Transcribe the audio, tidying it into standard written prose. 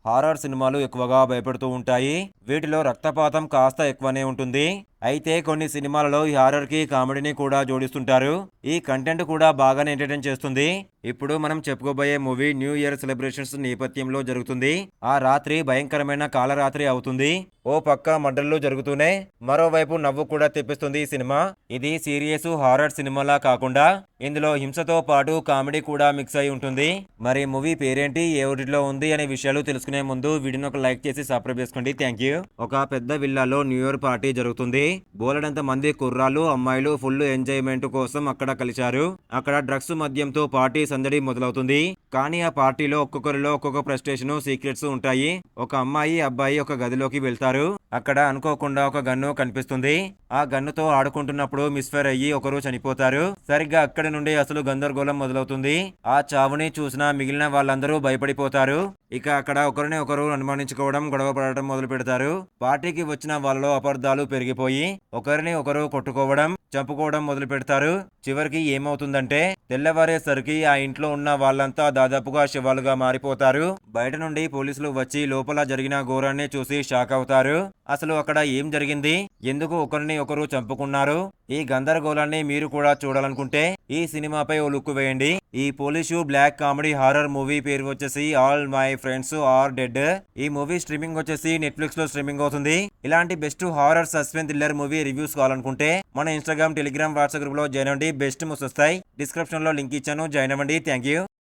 Horror సినిమాలు ఎక్కువగా భయపెడుతూ ఉంటాయి. వీటిలో రక్తపాతం కాస్త ఎక్కువనే ఉంటుంది. అయితే కొన్ని సినిమాలలో ఈ హారర్‌కి కామెడీని కూడా జోడిస్తుంటారు. ఈ కంటెంట్ కూడా బాగానే ఎంటర్‌టైన్ చేస్తుంది. ఇప్పుడు మనం చెప్పుకోబోయే మూవీ న్యూ ఇయర్ సెలబ్రేషన్స్ నేపథ్యంలో జరుగుతుంది. ఆ రాత్రి భయంకరమైన కాలరాత్రి అవుతుంది. ఓ పక్క మర్డర్‌లు జరుగుతూనే మరోవైపు నవ్వు కూడా తెప్పిస్తుంది ఈ సినిమా. ఇది సీరియస్ హారర్ సినిమాలా కాకుండా ఇందులో హింసతో పాటు కామెడీ కూడా మిక్స్ అయి ఉంటుంది. మరి మూవీ పేరేంటి, ఏ ఓటీటీలో ఉంది అనే విషయాలు తెలుసుకునే ముందు వీడియోని ఒక లైక్ చేసి సబ్స్క్రైబ్ చేసుకోండి. థాంక్యూ. ఒక పెద్ద విల్లాలో న్యూ ఇయర్ పార్టీ జరుగుతుంది. బోలెడంత మంది కుర్రాళ్ళు, అమ్మాయిలు ఫుల్ ఎంజాయ్మెంట్ కోసం అక్కడ కలిశారు. అక్కడ డ్రగ్స్ మద్యంతో పార్టీ సందడి మొదలవుతుంది. కానీ ఆ పార్టీలో ఒక్కొక్కరిలో ఒక్కొక్క ఫ్రస్ట్రేషన్, సీక్రెట్స్ ఉంటాయి. ఒక అమ్మాయి, అబ్బాయి ఒక గదిలోకి వెళ్తారు. అక్కడ అనుకోకుండా ఒక గన్ను కనిపిస్తుంది. ఆ గన్నుతో ఆడుకుంటున్నప్పుడు మిస్ఫైర్ అయ్యి ఒకరు చనిపోతారు. సరిగ్గా అక్కడి నుండి అసలు గందరగోళం మొదలవుతుంది. ఆ చావుని చూసిన మిగిలిన వాళ్ళందరూ భయపడిపోతారు. ఇక అక్కడ ఒకరిని ఒకరు అనుమానించుకోవడం, గొడవ పడటం మొదలు పెడతారు. పార్టీకి వచ్చిన వాళ్ళలో అపార్థాలు పెరిగిపోయి ఒకరిని ఒకరు కొట్టుకోవడం, చంపుకోవడం మొదలు పెడతారు. చివరికి ఏమవుతుందంటే తెల్లవారేసరికి ఆ ఇంట్లో ఉన్న వాళ్ళంతా దాదాపుగా శవాలుగా మారిపోతారు. బయట నుండి పోలీసులు వచ్చి లోపల జరిగిన ఘోరాన్ని చూసి షాక్ అవుతారు. అసలు అక్కడ ఏం జరిగింది, ఎందుకు ఒకరిని ఒకరు చంపుకున్నారు, ఈ గందరగోళాన్ని మీరు కూడా చూడాలనుకుంటే ఈ సినిమాపై ఓ లుక్ వేయండి. ఈ police black comedy horror movie పేరు వచ్చేసి all my friends are dead. ఈ మూవీ స్ట్రీమింగ్ వచ్చేసి నెట్ఫ్లిక్స్ లో స్ట్రీమింగ్ అవుతుంది. ఇలాంటి best horror suspense thriller movie reviews కావాలనుకుంటే మన ఇన్స్టాగ్రామ్, టెలిగ్రామ్, వాట్సాప్ గ్రూప్ లో జాయిన్ అవ్వండి. బెస్ట్ మూవ్స్ వస్తాయి. డిస్క్రిప్షన్ లో లింక్ ఇచ్చాను, జాయిన్ అవ్వండి. Thank you.